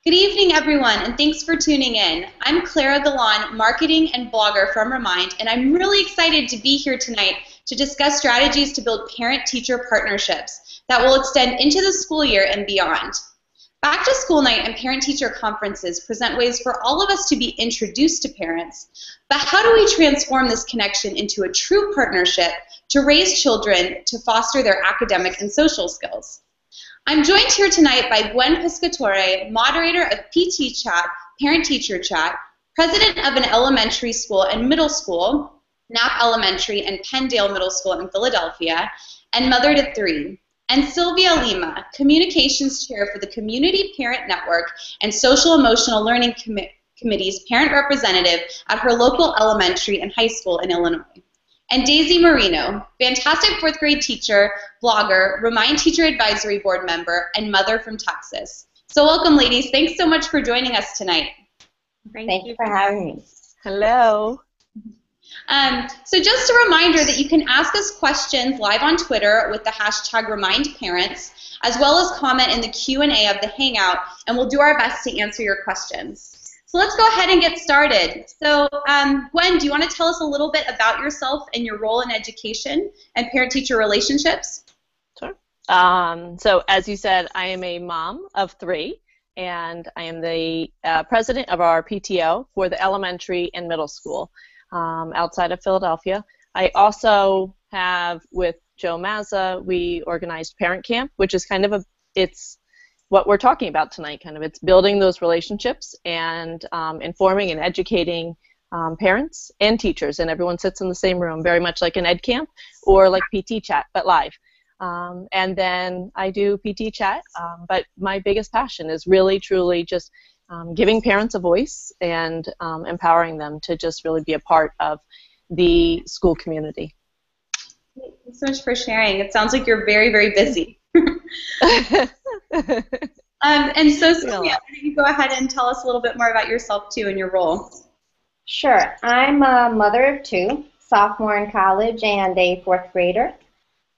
Good evening, everyone, and thanks for tuning in. I'm Clara Galan, marketing and blogger from Remind, and I'm really excited to be here tonight to discuss strategies to build parent-teacher partnerships that will extend into the school year and beyond. Back to School Night and parent-teacher conferences present ways for all of us to be introduced to parents, but how do we transform this connection into a true partnership to raise children to foster their academic and social skills? I'm joined here tonight by Gwen Pescatore, moderator of PT Chat, ParentTeacher Chat, president of an elementary school and middle school, Knapp Elementary and Penndale Middle School in Philadelphia, and mother to 3, and Sylvia Lima, communications chair for the Community Parent Network and Social Emotional Learning Committee's parent representative at her local elementary and high school in Illinois. And Daisy Marino, fantastic 4th grade teacher, blogger, Remind Teacher Advisory Board member, and mother from Texas. So welcome, ladies. Thanks so much for joining us tonight. Thank you for having me. Hello. So just a reminder that you can ask us questions live on Twitter with the hashtag RemindParents, as well as comment in the Q&A of the Hangout, and we'll do our best to answer your questions. So let's go ahead and get started. So Gwen, do you want to tell us a little bit about yourself and your role in education and parent-teacher relationships? Sure. So as you said, I am a mom of 3, and I am the president of our PTO for the elementary and middle school outside of Philadelphia. I also have, with Joe Mazza, we organized Parent Camp, which is kind of it's what we're talking about tonight, it's building those relationships and informing and educating parents and teachers, and everyone sits in the same room, very much like an ed camp or like PT Chat, but live. And then I do PT Chat, but my biggest passion is really, truly just giving parents a voice and empowering them to just really be a part of the school community. Thanks so much for sharing. It sounds like you're very, very busy. And so, Sylvia, why don't you go ahead and tell us a little bit more about yourself, too, and your role? Sure. I'm a mother of 2, sophomore in college and a 4th grader.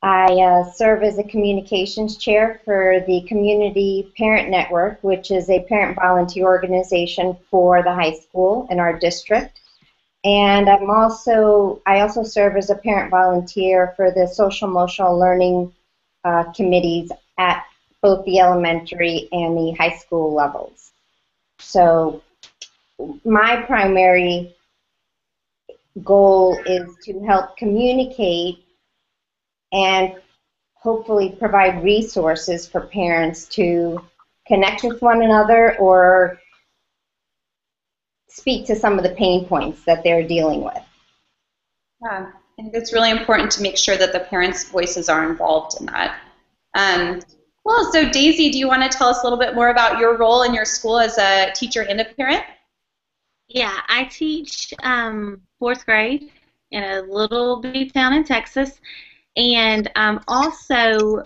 I serve as a communications chair for the Community Parent Network, which is a parent volunteer organization for the high school in our district. And I also serve as a parent volunteer for the Social Emotional Learning committees at both the elementary and the high school levels. So my primary goal is to help communicate and hopefully provide resources for parents to connect with one another or speak to some of the pain points that they're dealing with. Yeah, I think it's really important to make sure that the parents' voices are involved in that. Well, so Daisy, do you want to tell us a little bit more about your role in your school as a teacher and a parent? Yeah, I teach 4th grade in a little bitty town in Texas, and I'm also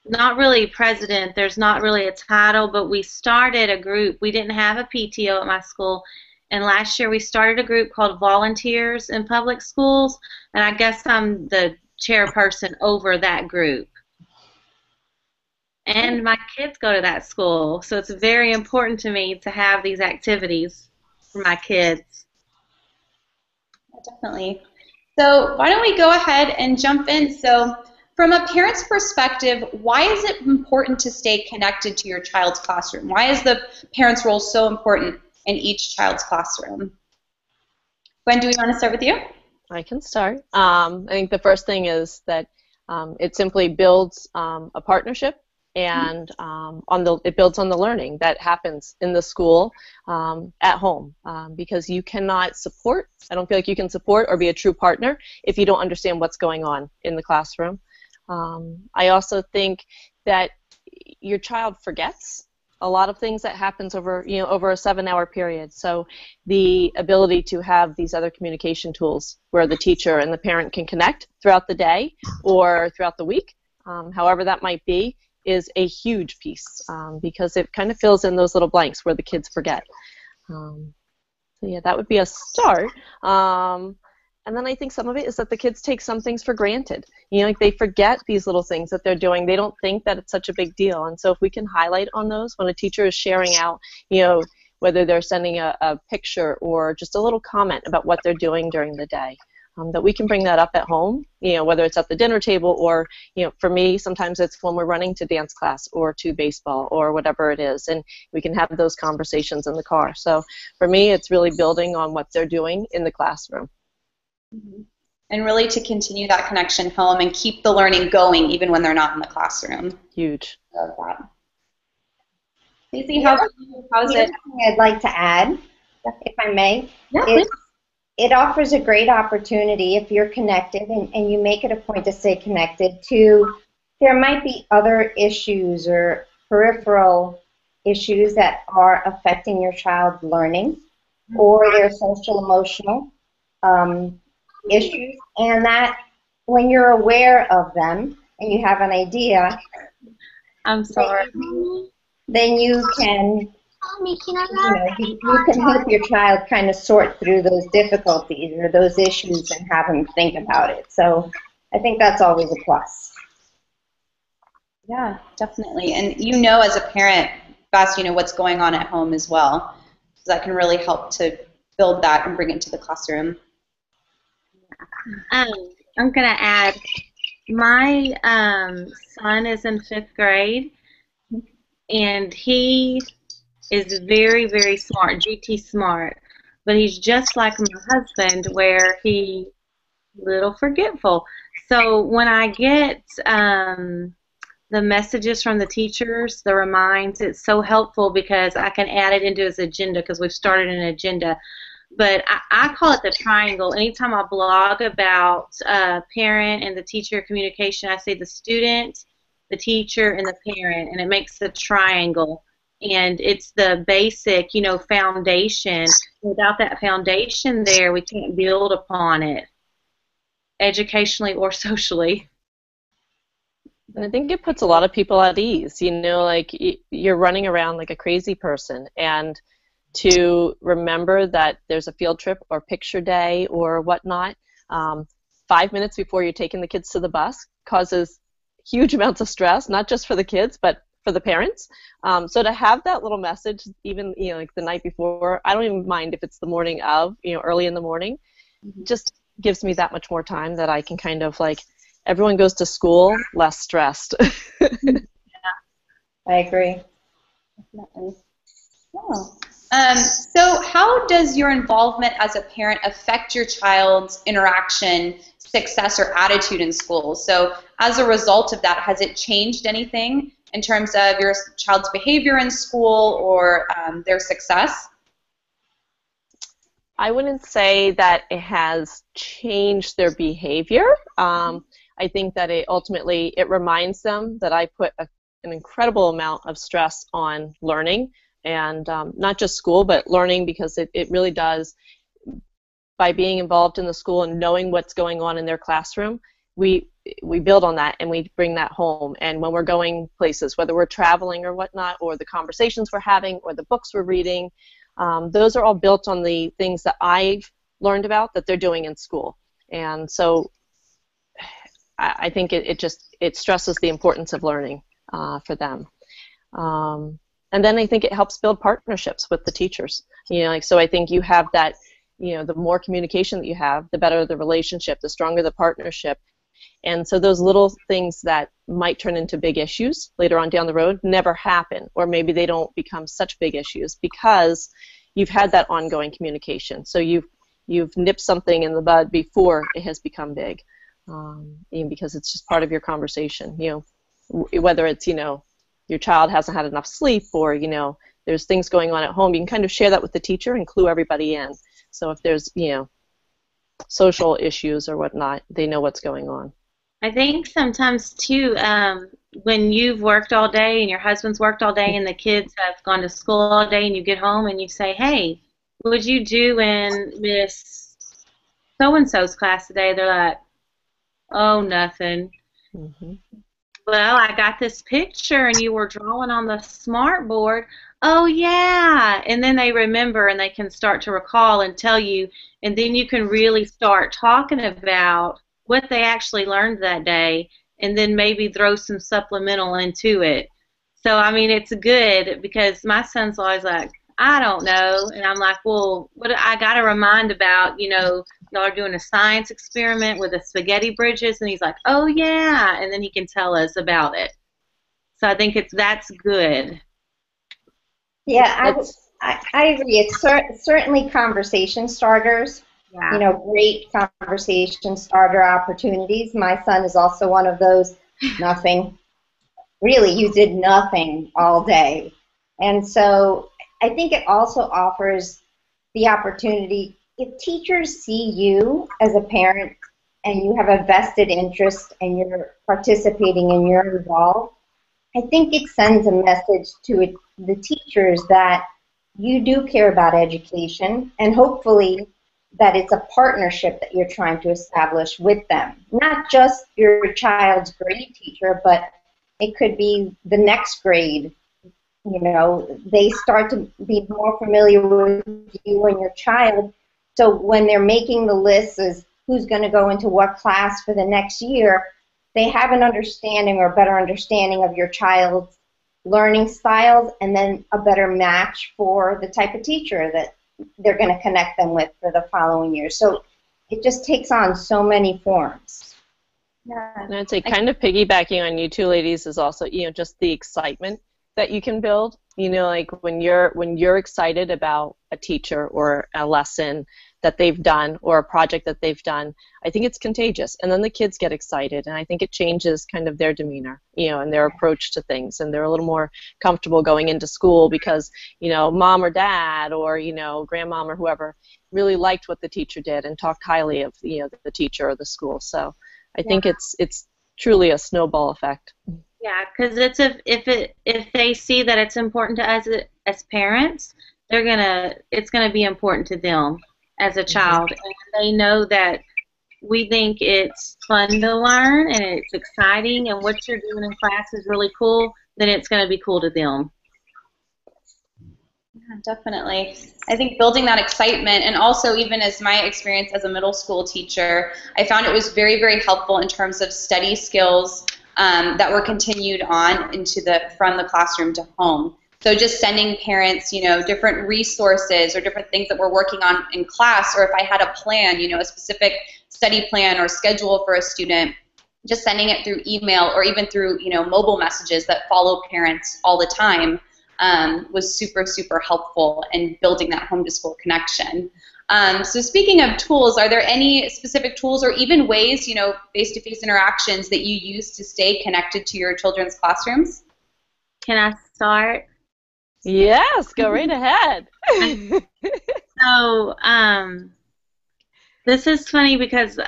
not really president. There's not really a title, but we started a group. We didn't have a PTO at my school, and last year we started a group called Volunteers in Public Schools, and I guess I'm the chairperson over that group. And my kids go to that school, so it's very important to me to have these activities for my kids. Definitely. So why don't we go ahead and jump in. So from a parent's perspective, why is it important to stay connected to your child's classroom? Why is the parent's role so important in each child's classroom? Gwen, do we want to start with you? I can start. I think the first thing is that it simply builds a partnership, and it builds on the learning that happens in the school at home, because you cannot support, I don't feel like you can support or be a true partner if you don't understand what's going on in the classroom. I also think that your child forgets a lot of things that happens over a 7-hour period. So the ability to have these other communication tools where the teacher and the parent can connect throughout the day or throughout the week, however that might be, is a huge piece, because it kind of fills in those little blanks where the kids forget. So yeah, that would be a start. And then I think some of it is that the kids take some things for granted. You know, like they forget these little things that they're doing. They don't think that it's such a big deal. And so if we can highlight on those when a teacher is sharing out, you know, whether they're sending a picture or just a little comment about what they're doing during the day, that we can bring that up at home, you know, whether it's at the dinner table or, you know, for me, sometimes it's when we're running to dance class or to baseball or whatever it is, and we can have those conversations in the car. So for me, it's really building on what they're doing in the classroom. Mm-hmm. And really to continue that connection home and keep the learning going even when they're not in the classroom. Huge. Love that. Daisy, how's it? I'd like to add, if I may. Yeah, please. It offers a great opportunity if you're connected and you make it a point to stay connected to, there might be other issues or peripheral issues that are affecting your child's learning or their social emotional issues, and that when you're aware of them and you have an idea, I'm sorry. then you can you can help your child kind of sort through those difficulties or those issues and have them think about it. So I think that's always a plus. Yeah, definitely. And you know as a parent, best, you know what's going on at home as well. So that can really help to build that and bring it to the classroom. I'm going to add, my son is in 5th grade, and he is very, very smart, GT smart, but he's just like my husband where he's a little forgetful. So when I get the messages from the teachers, the reminds, it's so helpful because I can add it into his agenda because we've started an agenda. But I call it the triangle. Anytime I blog about parent and the teacher communication, I say the student, the teacher, and the parent, and it makes a triangle. And it's the basic, you know, foundation. Without that foundation there, we can't build upon it, educationally or socially. And I think it puts a lot of people at ease, you know, like you're running around like a crazy person, and to remember that there's a field trip or picture day or whatnot, 5 minutes before you're taking the kids to the bus causes huge amounts of stress, not just for the kids, but for the parents. So to have that little message, even, you know, like the night before, I don't even mind if it's the morning of, you know, early in the morning, just gives me that much more time that I can kind of like, everyone goes to school less stressed. Yeah, I agree. Definitely. Oh. So how does your involvement as a parent affect your child's interaction, success, or attitude in school? So as a result of that, has it changed anything in terms of your child's behavior in school or their success? I wouldn't say that it has changed their behavior. I think that it ultimately, it reminds them that I put an incredible amount of stress on learning, and not just school, but learning, because it really does, by being involved in the school and knowing what's going on in their classroom, we build on that and we bring that home. And when we're going places, whether we're traveling or whatnot, or the conversations we're having or the books we're reading, those are all built on the things that I've learned about that they're doing in school. And so I think it stresses the importance of learning for them. And then I think it helps build partnerships with the teachers. You know, like, so I think you have that, you know, the more communication that you have, the better the relationship, the stronger the partnership. And so those little things that might turn into big issues later on down the road never happen, or maybe they don't become such big issues because you've had that ongoing communication. So you've nipped something in the bud before it has become big, even because it's just part of your conversation. You know, whether it's, you know, your child hasn't had enough sleep, or, you know, there's things going on at home, you can kind of share that with the teacher and clue everybody in. So if there's, you know, social issues or whatnot, they know what's going on. I think sometimes, too, when you've worked all day and your husband's worked all day and the kids have gone to school all day and you get home and you say, hey, what would you do in Miss So-and-so's class today? They're like, oh, nothing. Mm-hmm. well, I got this picture and you were drawing on the smart board. Oh, yeah. And then they remember and they can start to recall and tell you, and then you can really start talking about what they actually learned that day and then maybe throw some supplemental into it. So, I mean, it's good because my son's always like, I don't know. And I'm like, well, what I got to remind about, y'all are doing a science experiment with the spaghetti bridges. And he's like, oh, yeah. And then he can tell us about it. So I think that's good. Yeah, I agree. It's certainly conversation starters. Yeah. Great conversation starter opportunities. My son is also one of those. Nothing. Really, you did nothing all day. And so I think it also offers the opportunity, if teachers see you as a parent and you have a vested interest and you're participating and you're involved, I think it sends a message to the teachers that you do care about education, and hopefully that it's a partnership that you're trying to establish with them. Not just your child's grade teacher, but it could be the next grade. They start to be more familiar with you and your child. So when they're making the list as who's going to go into what class for the next year, they have an understanding or better understanding of your child's learning styles and then a better match for the type of teacher that they're going to connect them with for the following year. So it just takes on so many forms. Yeah. And I'd say kind of piggybacking on you two ladies is also, just the excitement that you can build. Like when you're excited about a teacher or a lesson that they've done or a project that they've done, I think it's contagious. And then the kids get excited, and I think it changes kind of their demeanor, and their approach to things, and they're a little more comfortable going into school because, mom or dad or, grandmom or whoever really liked what the teacher did and talked highly of, the teacher or the school. So I think it's truly a snowball effect. Yeah, because if they see that it's important to us as parents, it's gonna be important to them as a child, and they know that we think it's fun to learn and it's exciting, and what you're doing in class is really cool. Then it's gonna be cool to them. Yeah, definitely. I think building that excitement, and also even as my experience as a middle school teacher, I found it was very, very helpful in terms of study skills that were continued on from the classroom to home. So just sending parents, different resources or different things that we're working on in class, or if I had a plan, a specific study plan or schedule for a student, just sending it through email or even through, mobile messages that follow parents all the time was super, super helpful in building that home to school connection. So speaking of tools, are there any specific tools or even ways, face-to-face interactions that you use to stay connected to your children's classrooms? Can I start? Yes, go right ahead. So this is funny because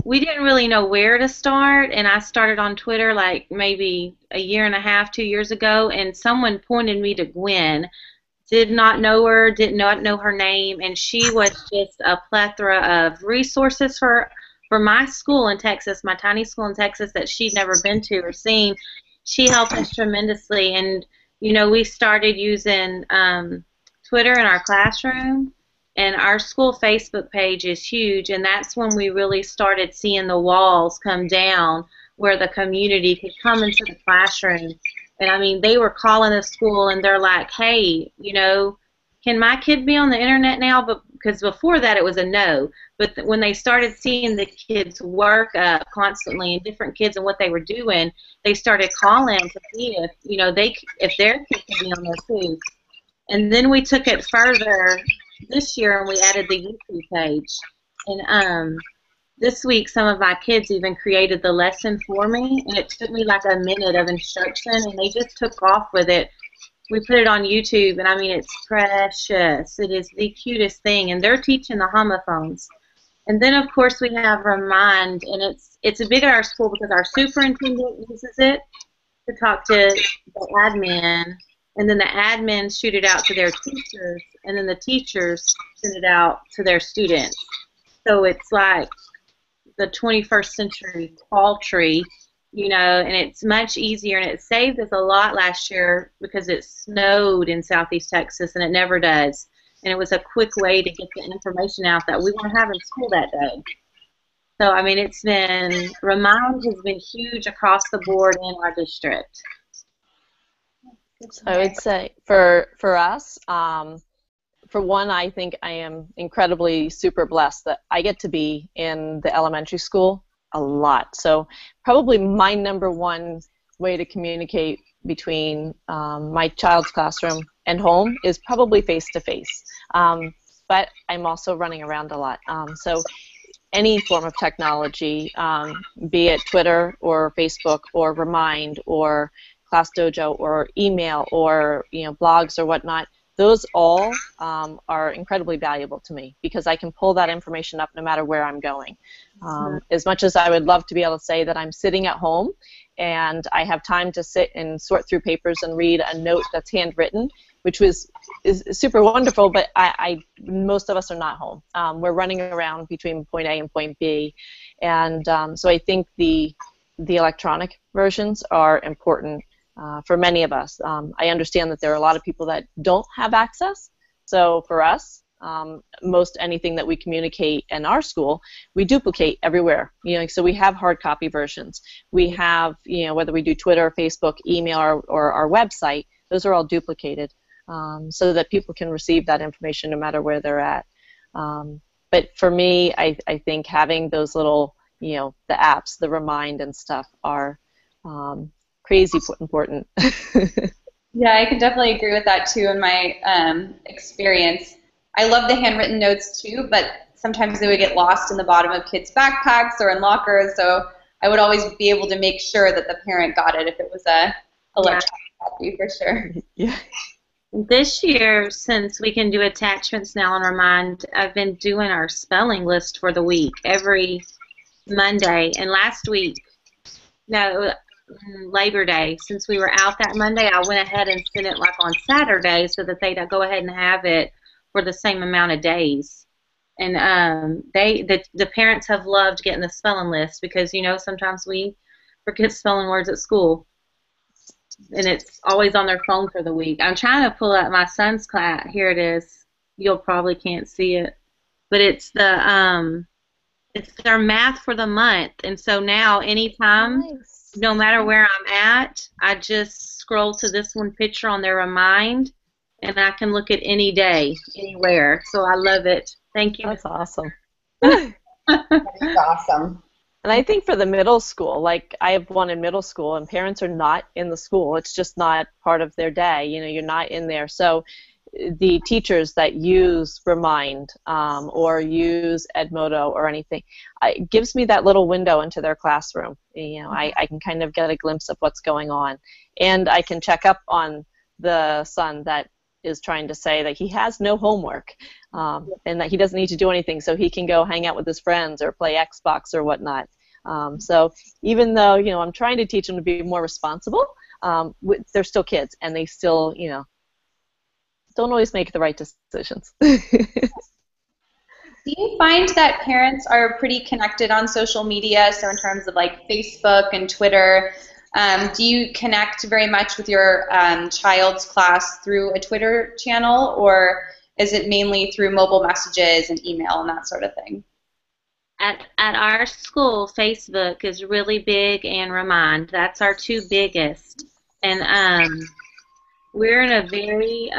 we didn't really know where to start, and I started on Twitter like maybe a year and a half, 2 years ago, and someone pointed me to Gwen. Did not know her, did not know her name, and she was just a plethora of resources for my school in Texas, my tiny school in Texas that she'd never been to or seen. She helped us tremendously, and we started using Twitter in our classroom, and our school Facebook page is huge, and that's when we really started seeing the walls come down where the community could come into the classroom. And I mean, they were calling the school and they're like, hey, can my kid be on the internet now? But because before that it was a no. But when they started seeing the kids work constantly and different kids and what they were doing, they started calling to see if if their kid could be on there too. And then we took it further this year and we added the YouTube page. And this week, some of my kids even created the lesson for me, and it took me like a minute of instruction, and they just took off with it. We put it on YouTube, and I mean, it's precious. It is the cutest thing, and they're teaching the homophones. And then, of course, we have Remind, and it's big at our school because our superintendent uses it to talk to the admin, and then the admin shoot it out to their teachers, and then the teachers send it out to their students. So it's like the 21st century call tree, you know, and it's much easier, and it saved us a lot last year because it snowed in Southeast Texas, and it never does. And it was a quick way to get the information out that we weren't having school that day. So, I mean, Remind has been huge across the board in our district. I would say for us, for one, I think I am incredibly super blessed that I get to be in the elementary school a lot. So probably my number one way to communicate between my child's classroom and home is probably face-to-face. But I'm also running around a lot. So any form of technology, be it Twitter or Facebook or Remind or Class Dojo or email or blogs or whatnot, those all are incredibly valuable to me because I can pull that information up no matter where I'm going. As much as I would love to be able to say that I'm sitting at home and I have time to sit and sort through papers and read a note that's handwritten, which is super wonderful, but most of us are not home. We're running around between point A and point B, and so I think the electronic versions are important for many of us. I understand that there are a lot of people that don't have access, so for us, most anything that we communicate in our school, we duplicate everywhere. So we have hard copy versions. We have, whether we do Twitter, Facebook, email, or our website, those are all duplicated. So that people can receive that information no matter where they're at. But for me, I think having those little, the apps, the Remind and stuff are crazy important. Yeah, I can definitely agree with that too in my experience. I love the handwritten notes too, but sometimes they would get lost in the bottom of kids' backpacks or in lockers, so I would always be able to make sure that the parent got it if it was a electronic copy for sure. Yeah. This year, since we can do attachments now on Remind, I've been doing our spelling list for the week every Monday. And last week, Labor Day, since we were out that Monday, I went ahead and sent it like on Saturday so that they'd go ahead and have it for the same amount of days. And the parents have loved getting the spelling list because, sometimes we forget spelling words at school. And it's always on their phone for the week. I'm trying to pull up my son's class. Here it is. You'll probably can't see it, but it's it's their math for the month. And so now, anytime, no matter where I'm at, I just scroll to this one picture on their Remind, and I can look at any day, anywhere. So I love it. Thank you. That's awesome. That is awesome. And I think for the middle school, like I have one in middle school, and parents are not in the school. It's just not part of their day. You're not in there. So the teachers that use Remind or use Edmodo or anything, it gives me that little window into their classroom. I can kind of get a glimpse of what's going on. And I can check up on the son that is trying to say that he has no homework and that he doesn't need to do anything so he can go hang out with his friends or play Xbox or whatnot. So even though, I'm trying to teach them to be more responsible, they're still kids and they still, don't always make the right decisions. Do you find that parents are pretty connected on social media, so in terms of like Facebook and Twitter? Do you connect very much with your child's class through a Twitter channel, or is it mainly through mobile messages and email and that sort of thing? At our school, Facebook is really big, and Remind. That's our two biggest. And we're in a very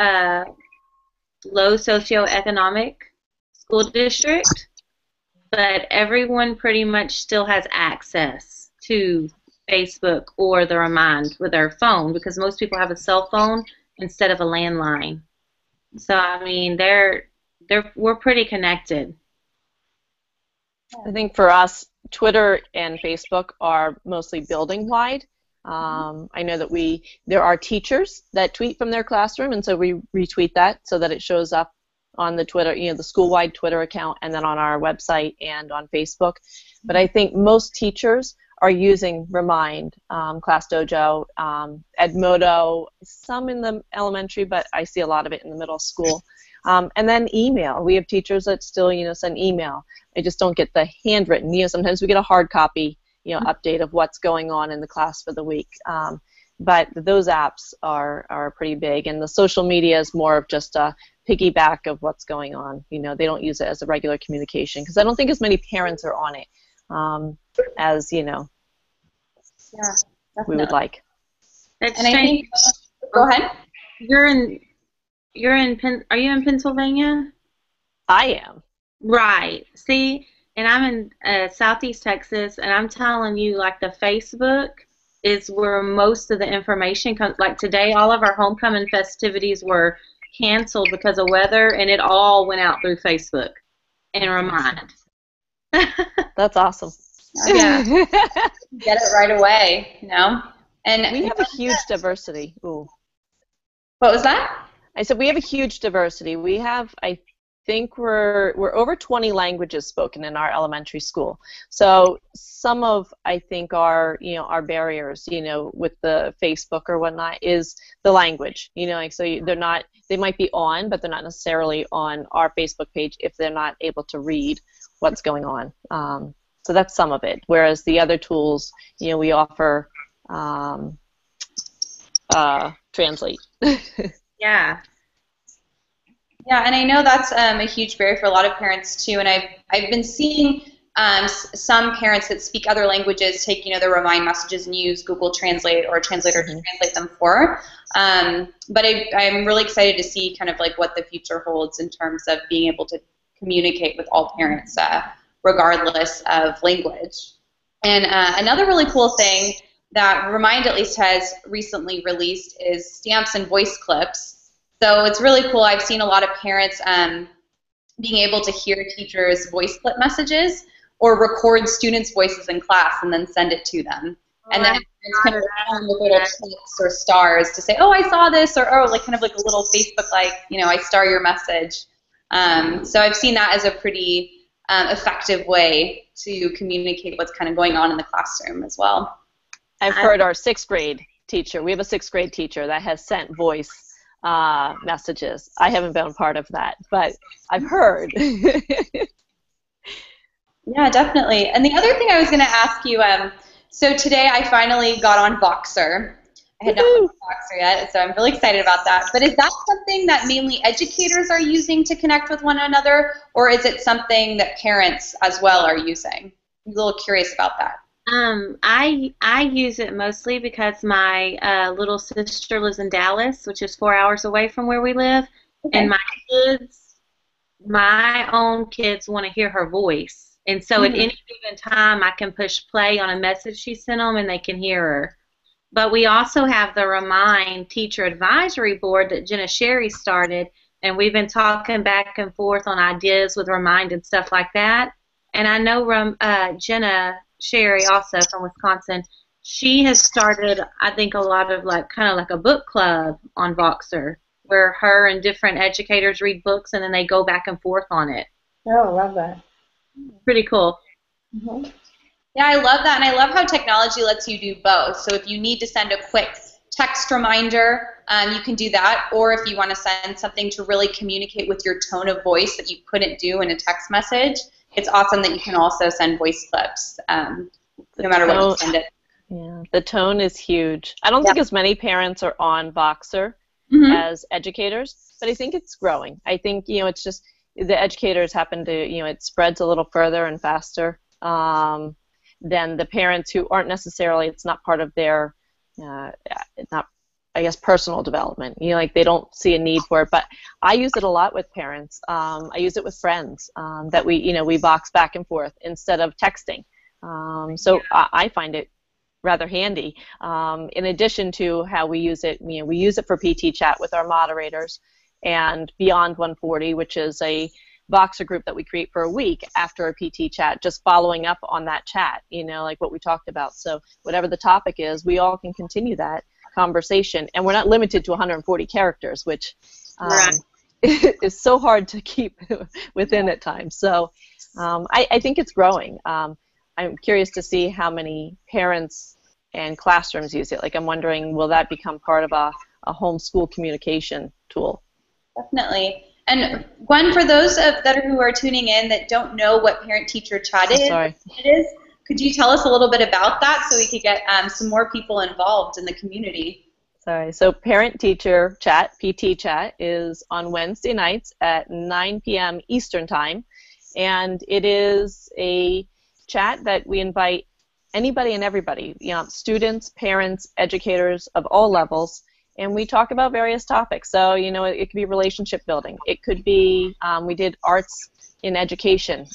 low socioeconomic school district, but everyone pretty much still has access to Facebook or the Remind with their phone because most people have a cell phone instead of a landline. So I mean, we're pretty connected. I think for us, Twitter and Facebook are mostly building-wide. I know that there are teachers that tweet from their classroom, and so we retweet that so that it shows up on the Twitter, the school-wide Twitter account, and then on our website and on Facebook. But I think most teachers are using Remind, Class Dojo, Edmodo, some in the elementary, but I see a lot of it in the middle school. And then email. We have teachers that still, send email. I just don't get the handwritten. Sometimes we get a hard copy, update of what's going on in the class for the week. But those apps are pretty big, and the social media is more of just a piggyback of what's going on. They don't use it as a regular communication because I don't think as many parents are on it as Yeah, we would like. That's And I strange. think, go ahead. Are you in Pennsylvania? I am. Right. See, and I'm in Southeast Texas, and I'm telling you, like, the Facebook is where most of the information comes. Like today, all of our homecoming festivities were canceled because of weather, and it all went out through Facebook and Remind. That's awesome. Yeah. Get it right away, And we have a huge diversity. Ooh. What was that? I said we have a huge diversity. We have, I think we're over 20 languages spoken in our elementary school. So some of, I think, our barriers, with the Facebook or whatnot, is the language. They might be on, but they're not necessarily on our Facebook page if they're not able to read what's going on. So that's some of it. Whereas the other tools, we offer translate. Yeah. Yeah, and I know that's a huge barrier for a lot of parents too. And I've been seeing some parents that speak other languages take their Remind messages and use Google Translate or a translator to translate them for. But I'm really excited to see kind of like what the future holds in terms of being able to communicate with all parents regardless of language. And another really cool thing that Remind at least has recently released is stamps and voice clips. So it's really cool. I've seen a lot of parents being able to hear teachers' voice clip messages or record students' voices in class and then send it to them. And then it's kind of respond with little clicks or stars to say, oh, I saw this, or oh, like kind of like a little Facebook, like, I star your message. So I've seen that as a pretty effective way to communicate what's kind of going on in the classroom as well. I've heard our 6th grade teacher, we have a 6th grade teacher that has sent voice messages. I haven't been a part of that, but I've heard. Yeah, definitely. And the other thing I was going to ask you, so today I finally got on Voxer. I had not been on Voxer yet, so I'm really excited about that. But is that something that mainly educators are using to connect with one another, or is it something that parents as well are using? I'm a little curious about that. I use it mostly because my little sister lives in Dallas, which is 4 hours away from where we live, and my own kids want to hear her voice, and so at any given time I can push play on a message she sent them and they can hear her. But we also have the Remind Teacher Advisory Board that Jenna Sherry started, and we've been talking back and forth on ideas with Remind and stuff like that. And I know Jenna Sherry, also from Wisconsin, she has started, I think, a lot of kind of like a book club on Voxer, where her and different educators read books and then they go back and forth on it. Oh, love that. Pretty cool. Mm-hmm. Yeah, I love that, and I love how technology lets you do both. So if you need to send a quick text reminder, you can do that, or if you want to send something to really communicate with your tone of voice that you couldn't do in a text message, it's awesome that you can also send voice clips, no matter what you send it. Yeah, the tone is huge. I don't think as many parents are on Voxer as educators, but I think it's growing. I think, it's just the educators happen to, it spreads a little further and faster than the parents who aren't necessarily, it's not part of their, it's not, I guess, personal development. They don't see a need for it. But I use it a lot with parents. I use it with friends that we box back and forth instead of texting. So I find it rather handy. In addition to how we use it, we use it for PT Chat with our moderators, and Beyond 140, which is a Voxer group that we create for a week after a PT Chat, just following up on that chat, like what we talked about. So whatever the topic is, we all can continue that conversation, and we're not limited to 140 characters, which is so hard to keep within at times. So I think it's growing. I'm curious to see how many parents and classrooms use it. I'm wondering, will that become part of a homeschool communication tool? Definitely. And Gwen, for those who are tuning in that don't know what ParentTeacher Chat is, Could you tell us a little bit about that so we could get some more people involved in the community? Sorry. So ParentTeacher Chat, PT Chat, is on Wednesday nights at 9 p.m. Eastern Time, and it is a chat that we invite anybody and everybody, students, parents, educators of all levels, and we talk about various topics. So, it could be relationship building. It could be, we did arts in education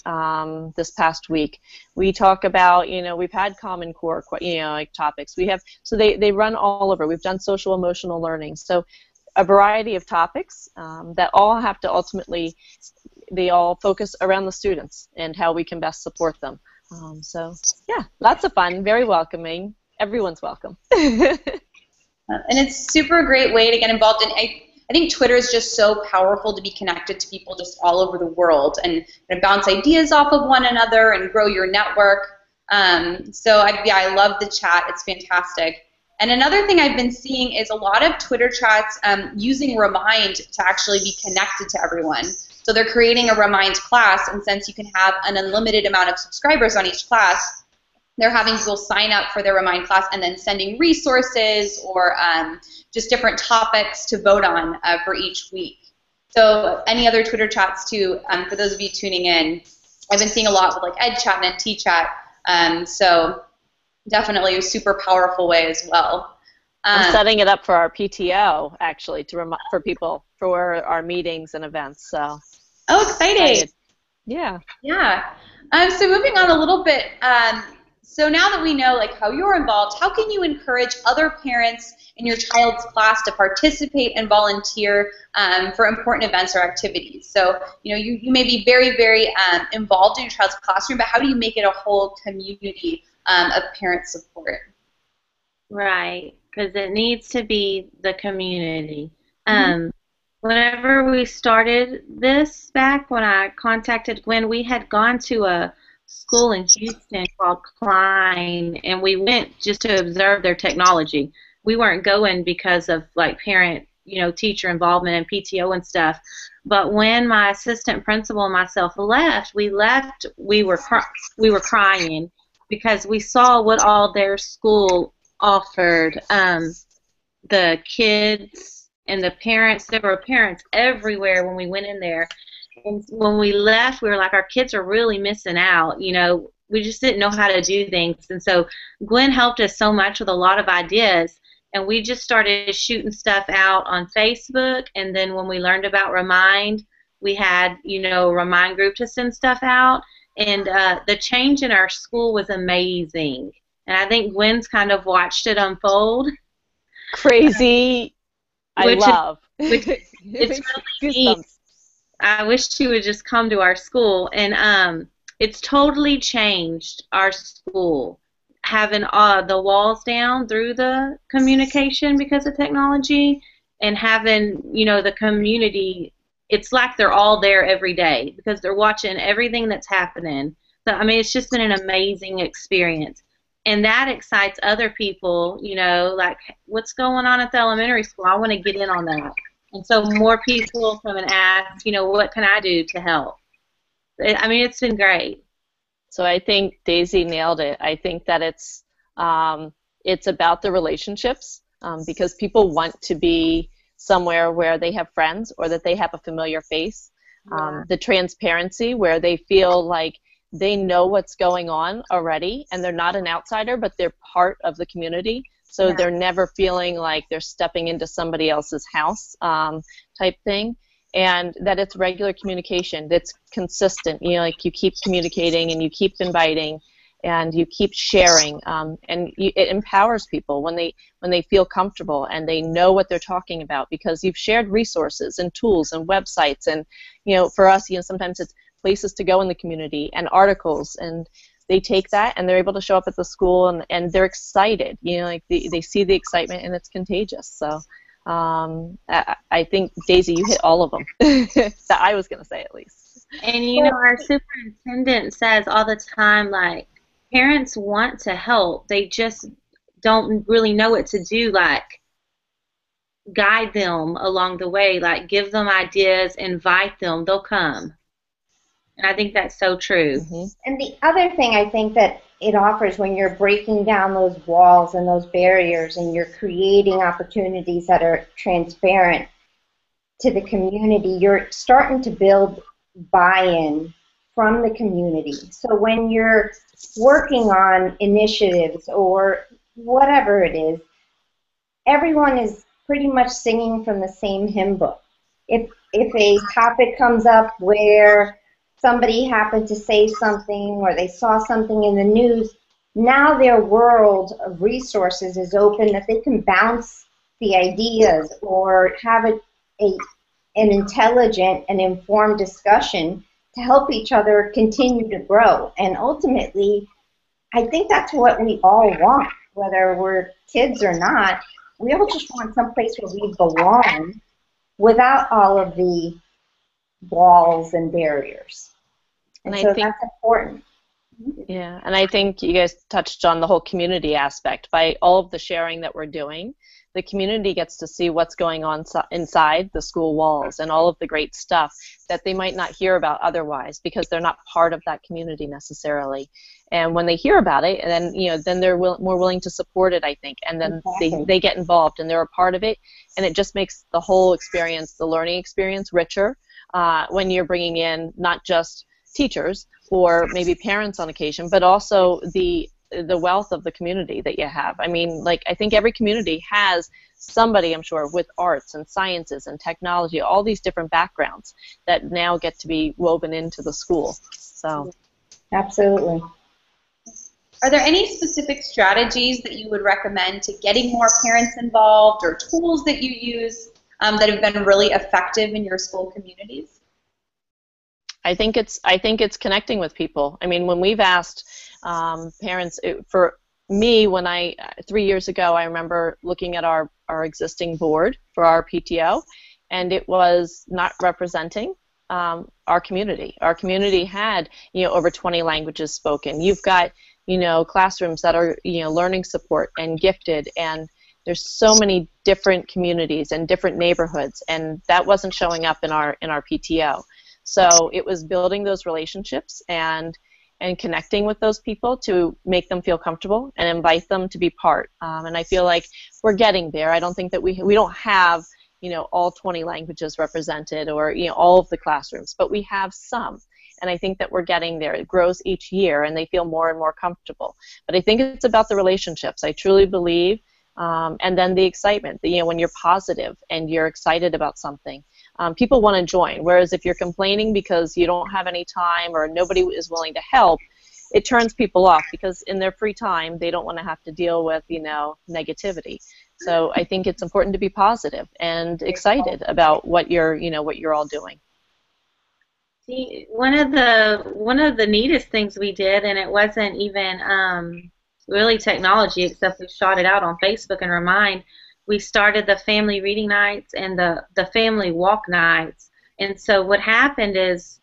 this past week. We talk about, we've had Common Core, like topics. We have, so they run all over. We've done social emotional learning. So a variety of topics that all have to ultimately, they all focus around the students and how we can best support them. So yeah, lots of fun, very welcoming. Everyone's welcome. And it's super great way to get involved in. I think Twitter is just so powerful to be connected to people just all over the world and bounce ideas off of one another and grow your network. So I love the chat. It's fantastic. And another thing I've been seeing is a lot of Twitter chats using Remind to actually be connected to everyone. So they're creating a Remind class, and since you can have an unlimited amount of subscribers on each class, they're having people sign up for their Remind class and then sending resources or just different topics to vote on for each week. So any other Twitter chats too, for those of you tuning in, I've been seeing a lot with like EdChat and TChat, so definitely a super powerful way as well. I'm setting it up for our PTO, actually, for people for our meetings and events. So. Oh, exciting! Yeah. Yeah. So moving on a little bit. So now that we know like how you're involved, how can you encourage other parents in your child's class to participate and volunteer for important events or activities? So you may be very, very involved in your child's classroom, but how do you make it a whole community of parent support? Right, because it needs to be the community. Whenever we started this back, when I contacted Gwen, we had gone to a school in Houston called Klein, and we went just to observe their technology. We weren't going because of like parent, teacher involvement and PTO and stuff. But when my assistant principal and myself left, we were crying because we saw what all their school offered. The kids and the parents, there were parents everywhere when we went in there. And when we left, we were like, our kids are really missing out. We just didn't know how to do things. And so Gwen helped us so much with a lot of ideas. And we just started shooting stuff out on Facebook. And then when we learned about Remind, we had, a Remind group to send stuff out. And the change in our school was amazing. And I think Gwen's kind of watched it unfold. Crazy. I love. It's really neat. I wish she would just come to our school, and it's totally changed our school, having the walls down through the communication because of technology, and having, the community, it's like they're all there every day because they're watching everything that's happening. So, it's just been an amazing experience. And that excites other people, like, what's going on at the elementary school? I want to get in on that. And so more people come and ask, what can I do to help? It's been great. So I think Daisy nailed it. I think that it's about the relationships because people want to be somewhere where they have friends or that they have a familiar face. The transparency where they feel like they know what's going on already and they're not an outsider, but they're part of the community. So they're never feeling like they're stepping into somebody else's house type thing. And that it's regular communication that's consistent. Like you keep communicating and you keep inviting and you keep sharing. And it empowers people when they feel comfortable and they know what they're talking about because you've shared resources and tools and websites. And, for us, sometimes it's places to go in the community and articles, and they take that and they're able to show up at the school and they're excited, like they see the excitement and it's contagious. So I think, Daisy, you hit all of them that I was going to say at least. And our superintendent says all the time, like, parents want to help, they just don't really know what to do, like guide them along the way, like give them ideas, invite them, they'll come. And I think that's so true. And the other thing I think that it offers when you're breaking down those walls and those barriers and you're creating opportunities that are transparent to the community, you're starting to build buy-in from the community. So when you're working on initiatives or whatever it is, everyone is pretty much singing from the same hymn book. If a topic comes up where somebody happened to say something or they saw something in the news, now their world of resources is open that they can bounce the ideas or have an intelligent and informed discussion to help each other continue to grow. And ultimately, I think that's what we all want, whether we're kids or not. We all just want some place where we belong without all of the walls and barriers. And so that's important. Yeah, and I think you guys touched on the whole community aspect. By all of the sharing that we're doing, the community gets to see what's going on inside the school walls and all of the great stuff that they might not hear about otherwise because they're not part of that community necessarily. And when they hear about it, and then they're more willing to support it, I think, and then they get involved and they're a part of it, and it just makes the whole experience, the learning experience, richer when you're bringing in not just teachers or maybe parents on occasion, but also the wealth of the community that you have. I mean, like, I think every community has somebody, I'm sure, with arts and sciences and technology, all these different backgrounds that now get to be woven into the school. So, absolutely. Are there any specific strategies that you would recommend to getting more parents involved or tools that you use that have been really effective in your school communities? I think it's connecting with people. I mean, when we've asked parents, for me, 3 years ago, I remember looking at our existing board for our PTO, and it was not representing our community. Our community had, over 20 languages spoken. You've got, classrooms that are, learning support and gifted, and there's so many different communities and different neighborhoods, and that wasn't showing up in our PTO. So it was building those relationships and connecting with those people to make them feel comfortable and invite them to be part. And I feel like we're getting there. I don't think that we don't have all 20 languages represented or all of the classrooms, but we have some. And I think that we're getting there. It grows each year, and they feel more and more comfortable. But I think it's about the relationships. I truly believe, and then the excitement. When you're positive and you're excited about something, people want to join. Whereas if you're complaining because you don't have any time or nobody is willing to help, it turns people off because in their free time they don't want to have to deal with negativity. So I think it's important to be positive and excited about what you're all doing. See, one of the neatest things we did, and it wasn't even really technology, except we shot it out on Facebook and Remind. We started the family reading nights and the family walk nights. And so what happened is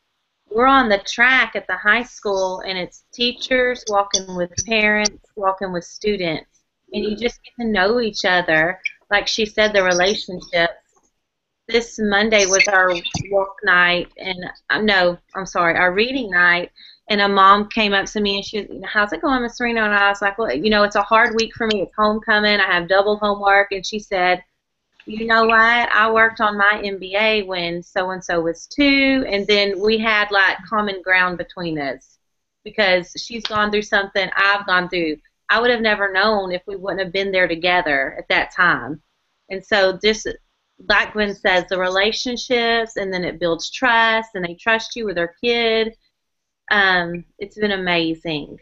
we're on the track at the high school, and it's teachers walking with parents, walking with students. And you just get to know each other. Like she said, the relationships. This Monday was our walk night, and our reading night. And a mom came up to me and she was, how's it going, Miss Marino? And I was like, well, it's a hard week for me. It's homecoming. I have double homework. And she said, you know what? I worked on my MBA when so-and-so was 2. And then we had, like, common ground between us because she's gone through something I've gone through. I would have never known if we wouldn't have been there together at that time. And so just like Gwen says, the relationships, and then it builds trust, and they trust you with their kid. It's been amazing.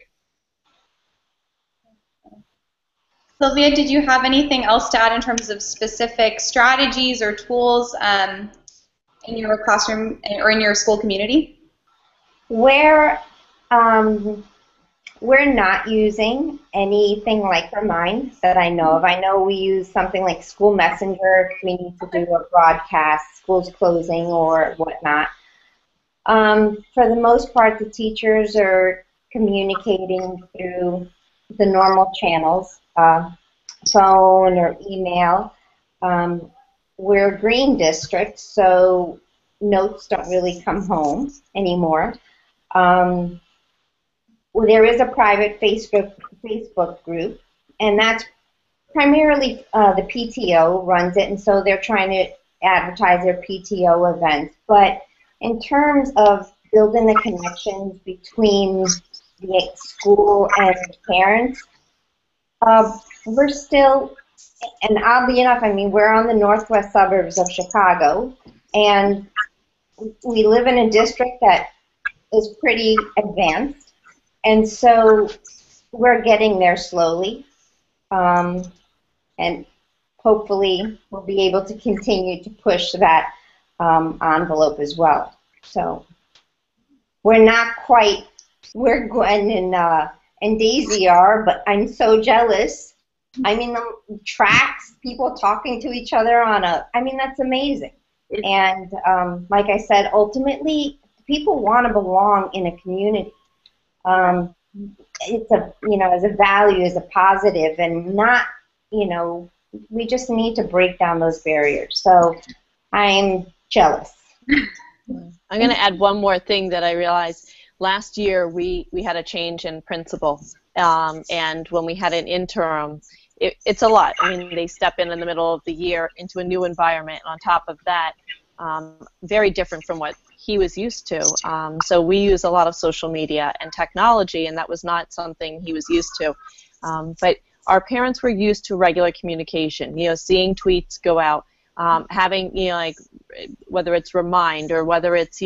Sylvia, did you have anything else to add in terms of specific strategies or tools in your classroom or in your school community? We're not using anything like Remind that I know of. I know we use something like School Messenger if we need to do a broadcast, school's closing or whatnot. For the most part, the teachers are communicating through the normal channels, phone or email. We're a green district, so notes don't really come home anymore. there is a private Facebook group, and that's primarily the PTO runs it, and so they're trying to advertise their PTO events. But in terms of building the connections between the school and parents, we're still, and oddly enough, I mean, we're on the northwest suburbs of Chicago, and we live in a district that is pretty advanced, and so we're getting there slowly, and hopefully we'll be able to continue to push that envelope as well. So we're not quite where Gwen and Daisy are, but I'm so jealous. I mean, the tracks, people talking to each other on I mean, that's amazing. And like I said, ultimately, people want to belong in a community. It's a, as a value, as a positive, and not, we just need to break down those barriers. So I'm jealous. I'm going to add one more thing that I realized. Last year, we had a change in principal, and when we had an interim, it's a lot. I mean, they step in the middle of the year into a new environment, and on top of that, very different from what he was used to. So we use a lot of social media and technology, and that was not something he was used to. But our parents were used to regular communication, seeing tweets go out, having, like, whether it's Remind or whether it's,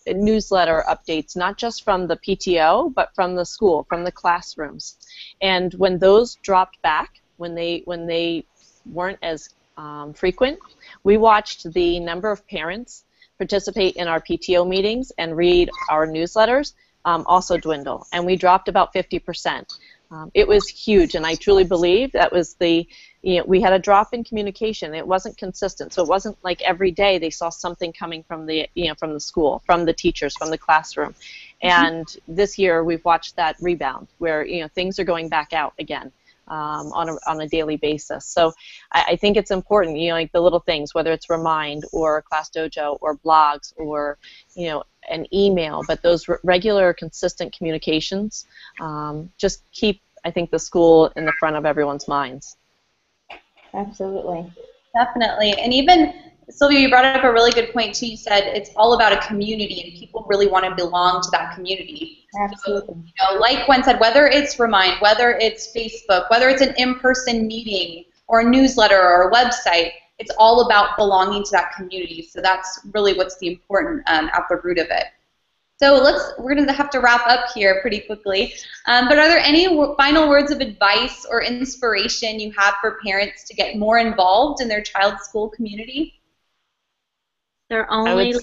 newsletter updates, not just from the PTO, but from the school, from the classrooms. And when those dropped back, when they weren't as frequent, we watched the number of parents participate in our PTO meetings and read our newsletters also dwindle, and we dropped about 50%. It was huge, and I truly believe that was we had a drop in communication. It wasn't consistent, so it wasn't like every day they saw something coming from the from the school, from the teachers, from the classroom. And this year we've watched that rebound, where things are going back out again on a daily basis. So I think it's important, like the little things, whether it's Remind or Class Dojo or blogs or an email, but those regular, consistent communications just keep, I think, the school in the front of everyone's minds. Absolutely. Definitely. And even, Sylvia, you brought up a really good point, too. You said it's all about a community, and people really want to belong to that community. Absolutely. So, like Gwen said, whether it's Remind, whether it's Facebook, whether it's an in-person meeting or a newsletter or a website, it's all about belonging to that community. So that's really what's the important at the root of it. So we're going to have to wrap up here pretty quickly. But are there any final words of advice or inspiration you have for parents to get more involved in their child's school community? They're only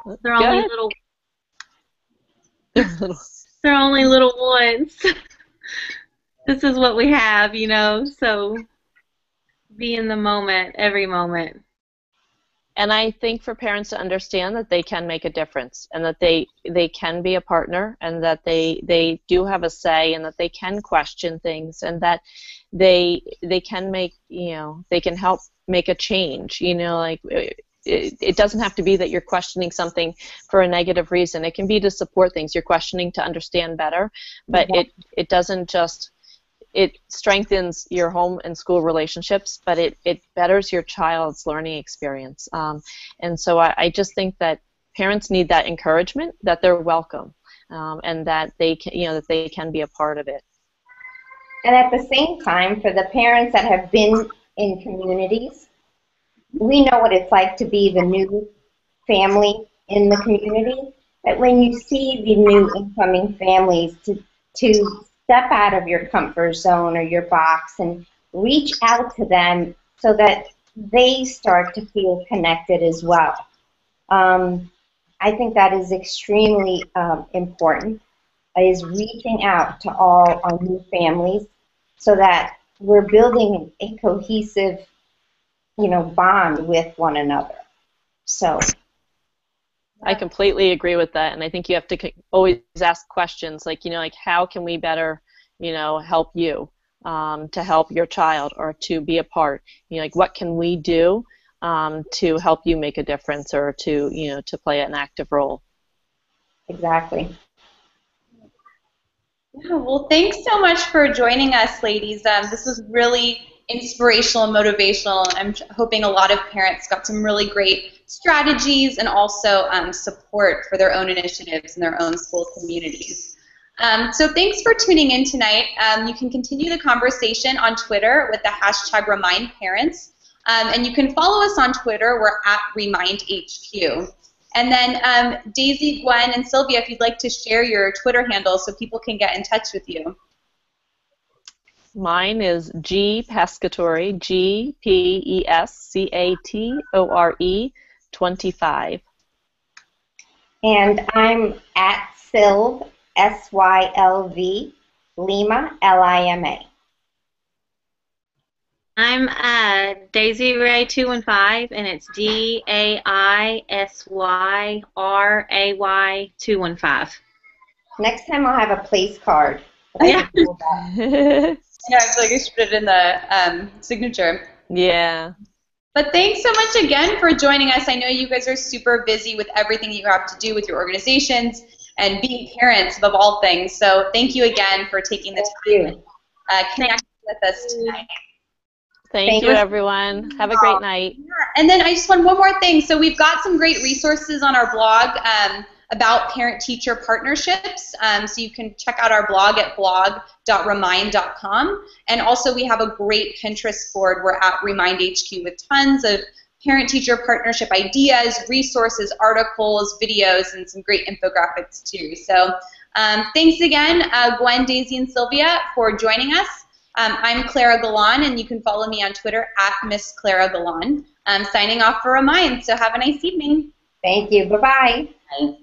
little ones. This is what we have, so be in the moment, every moment. And I think for parents to understand that they can make a difference, and that they can be a partner, and that they do have a say, and that they can question things, and that they can make, they can help make a change. Like it doesn't have to be that you're questioning something for a negative reason. It can be to support things. You're questioning to understand better, but it doesn't just, it strengthens your home and school relationships, but it betters your child's learning experience. And so I just think that parents need that encouragement, that they're welcome, and that they can, that they can be a part of it. And at the same time, for the parents that have been in communities, we know what it's like to be the new family in the community. That when you see the new incoming families, to step out of your comfort zone or your box and reach out to them so that they start to feel connected as well. I think that is extremely important, is reaching out to all our new families so that we're building a cohesive, bond with one another. So I completely agree with that, and I think you have to always ask questions like, like how can we better, help you, to help your child, or to be a part, like what can we do to help you make a difference, or to, to play an active role. Exactly. Yeah, well, thanks so much for joining us, ladies. This was really inspirational and motivational. I'm hoping a lot of parents got some really great strategies and also support for their own initiatives in their own school communities. So thanks for tuning in tonight. You can continue the conversation on Twitter with the hashtag #RemindParents. And you can follow us on Twitter. We're at RemindHQ. And then Daisy, Gwen, and Sylvia, if you'd like to share your Twitter handles so people can get in touch with you. Mine is G Pescatore, GPESCATORE 25. And I'm at Sylv, SYLV, Lima, LIMA. I'm Daisy Ray 215, and it's DAISYRAY 215. Next time I'll have a place card. Yeah. Yeah, I feel like I should put it in the signature. Yeah. But thanks so much again for joining us. I know you guys are super busy with everything that you have to do with your organizations and being parents above all things. So thank you again for taking the time and connecting with us tonight. Thank you, everyone. Have a great night. Yeah. And then I just want one more thing. So we've got some great resources on our blog about parent-teacher partnerships. So you can check out our blog at blog.remind.com. And also we have a great Pinterest board. We're at RemindHQ with tons of parent-teacher partnership ideas, resources, articles, videos, and some great infographics too. So thanks again, Gwen, Daisy, and Sylvia for joining us. I'm Clara Galan, and you can follow me on Twitter at Miss Clara Galan. I'm signing off for Remind, so have a nice evening. Thank you. Bye-bye. Bye.